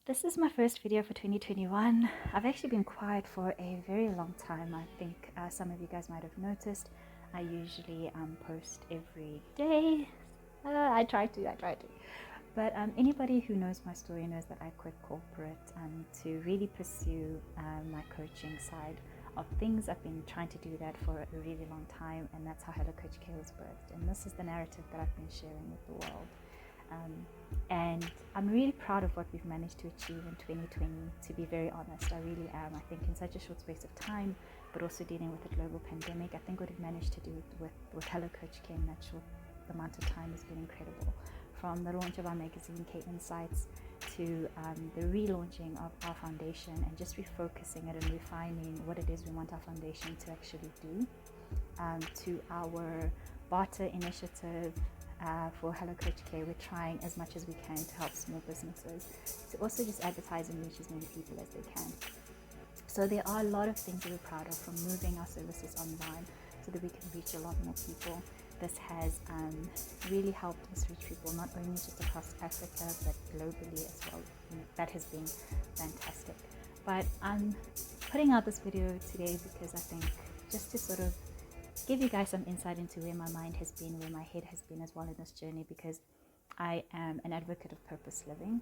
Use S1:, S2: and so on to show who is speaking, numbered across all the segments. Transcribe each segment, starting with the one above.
S1: This is my first video for 2021. I've actually been quiet for a very long time. I think some of you guys might have noticed. I usually post every day. I try to. But anybody who knows my story knows that I quit corporate to really pursue my coaching side of things. I've been trying to do that for a really long time, and that's how Hello Coach K was birthed. And this is the narrative that I've been sharing with the world. And I'm really proud of what we've managed to achieve in 2020, to be very honest. I really am. I think in such a short space of time, but also dealing with a global pandemic, I think what we've managed to do with Hello Coach K in that short amount of time has been incredible. From the launch of our magazine, K Insights, to the relaunching of our foundation and just refocusing it and refining what it is we want our foundation to actually do, to our barter initiative, for Hello Coach K. We're trying as much as we can to help small businesses to also just advertise and reach as many people as they can. So there are a lot of things that we're proud of, from moving our services online so that we can reach a lot more people. This has really helped us reach people not only just across Africa but globally as well. That has been fantastic. But I'm putting out this video today because I think just to sort of give you guys some insight into where my mind has been, where my head has been as well in this journey, because I am an advocate of purpose living.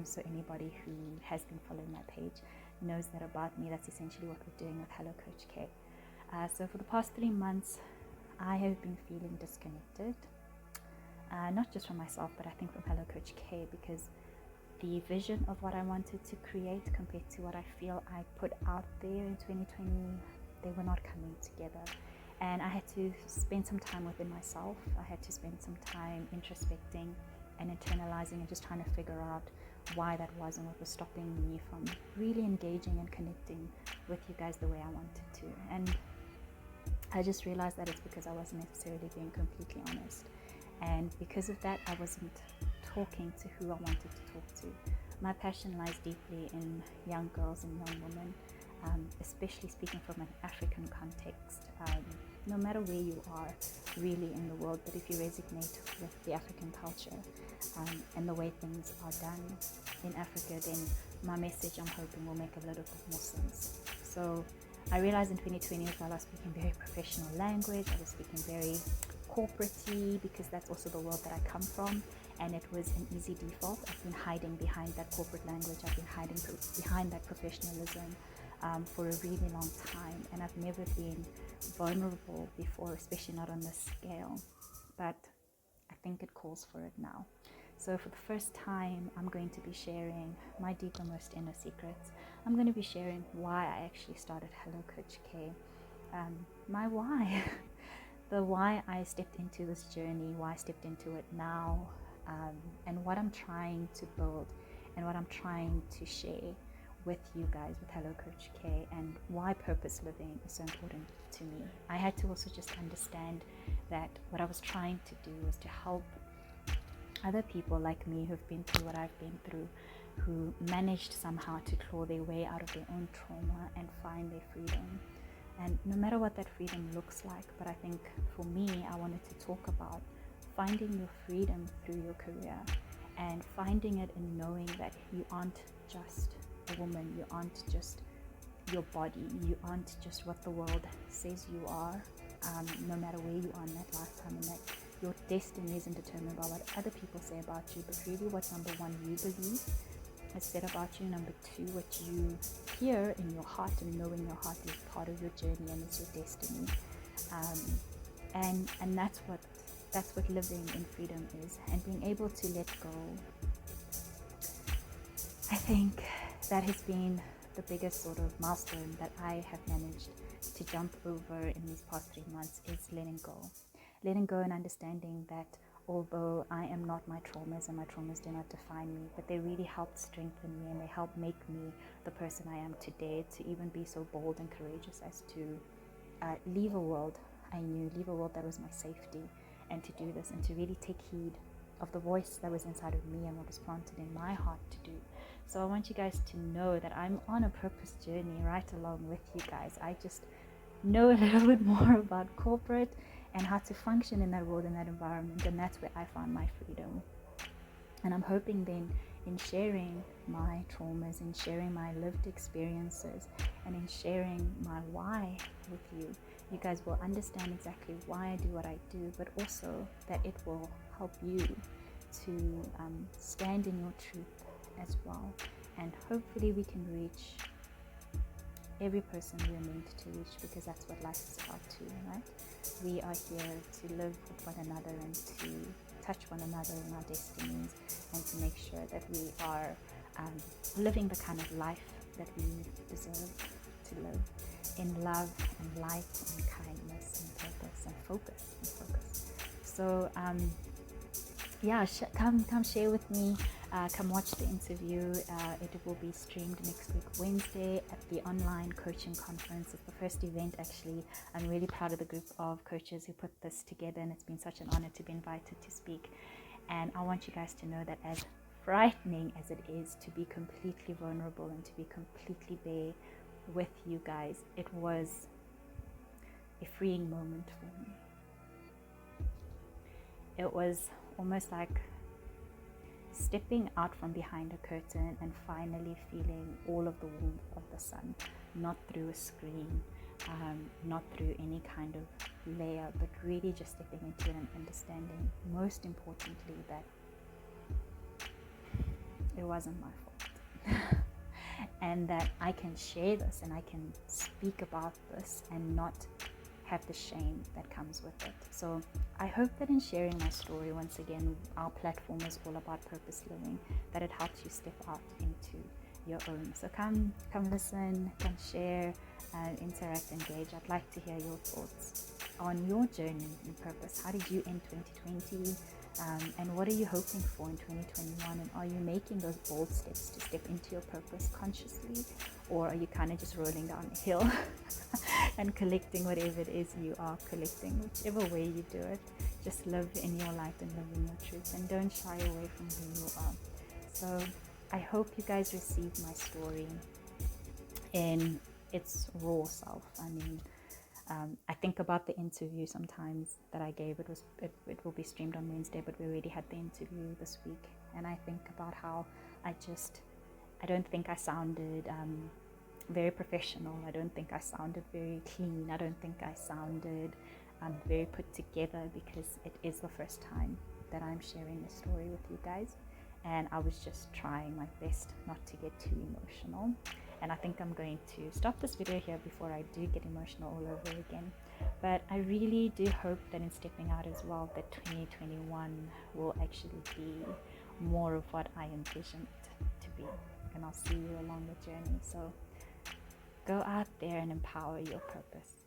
S1: So anybody who has been following my page knows that about me. That's essentially what we're doing with Hello Coach K. So for the past 3 months, I have been feeling disconnected, not just from myself, but I think from Hello Coach K, because the vision of what I wanted to create compared to what I feel I put out there in 2020, they were not coming together. And I had to spend some time within myself. I had to spend some time introspecting and internalizing and just trying to figure out why that was and what was stopping me from really engaging and connecting with you guys the way I wanted to. And I just realized that it's because I wasn't necessarily being completely honest. And because of that, I wasn't talking to who I wanted to talk to. My passion lies deeply in young girls and young women, especially speaking from an African context. No matter where you are really in the world, but if you resonate with the African culture and the way things are done in Africa, then my message, I'm hoping, will make a little bit more sense. So I realized in 2020 as well, I was speaking very professional language. I was speaking very corporate-y because that's also the world that I come from, and it was an easy default. I've been hiding behind that corporate language. I've been hiding behind that professionalism for a really long time, and I've never been vulnerable before, especially not on this scale, but I think it calls for it now. So for the first time, I'm going to be sharing my deeper, most inner secrets. I'm going to be sharing why I actually started Hello Coach K, my why, the why I stepped into this journey, why I stepped into it now, and what I'm trying to build and what I'm trying to share with you guys with Hello Coach K, and why purpose living is so important to me. I had to also just understand that what I was trying to do was to help other people like me who've been through what I've been through, who managed somehow to claw their way out of their own trauma and find their freedom. And no matter what that freedom looks like, but I think for me, I wanted to talk about finding your freedom through your career, and finding it in knowing that you aren't just a woman, you aren't just your body, you aren't just what the world says you are, no matter where you are in that lifetime, and that your destiny isn't determined by what other people say about you, but really what, number one, you believe is said about you, number two, what you hear in your heart and know in your heart is part of your journey and it's your destiny. And that's what living in freedom is, and being able to let go. I think that has been the biggest sort of milestone that I have managed to jump over in these past 3 months, is letting go. Letting go and understanding that although I am not my traumas and my traumas do not define me, but they really helped strengthen me and they helped make me the person I am today, to even be so bold and courageous as to leave a world I knew, leave a world that was my safety, and to do this and to really take heed of the voice that was inside of me and what was planted in my heart to do. So I want you guys to know that I'm on a purpose journey right along with you guys. I just know a little bit more about corporate and how to function in that world, in that environment, and that's where I found my freedom. And I'm hoping then in sharing my traumas, in sharing my lived experiences, and in sharing my why with you, you guys will understand exactly why I do what I do, but also that it will help you to stand in your truth as well. And hopefully we can reach every person we're meant to reach, because that's what life is about too, right? We are here to live with one another and to touch one another in our destinies, and to make sure that we are living the kind of life that we deserve to live, in love and light and kindness and purpose and focus. So come share with me. Come watch the interview. It will be streamed next week, Wednesday, at the online coaching conference. It's the first event, actually. I'm really proud of the group of coaches who put this together, and it's been such an honor to be invited to speak. And I want you guys to know that, as frightening as it is to be completely vulnerable and to be completely bare with you guys, it was a freeing moment for me. It was almost like stepping out from behind a curtain and finally feeling all of the warmth of the sun, not through a screen, not through any kind of layer, but really just stepping into it and understanding, most importantly, that it wasn't my fault. And that I can share this and I can speak about this and not have the shame that comes with it. So I hope that in sharing my story, once again, our platform is all about purpose living, that it helps you step out into your own. So come listen, come share, interact, engage. I'd like to hear your thoughts on your journey in purpose. How did you end 2020? And what are you hoping for in 2021? And are you making those bold steps to step into your purpose consciously? Or are you kind of just rolling down a hill and collecting whatever it is you are collecting? Whichever way you do it, just live in your light and live in your truth, and don't shy away from who you are. So I hope you guys receive my story in its raw self. I mean, I think about the interview sometimes that I gave. It will be streamed on Wednesday, but we already had the interview this week. And I think about how I don't think I sounded very professional. I don't think I sounded very clean. I don't think I sounded very put together, because it is the first time that I'm sharing this story with you guys. And I was just trying my best not to get too emotional. And I think I'm going to stop this video here before I do get emotional all over again. But I really do hope that in stepping out as well, that 2021 will actually be more of what I envisioned to be. And I'll see you along the journey. So go out there and empower your purpose.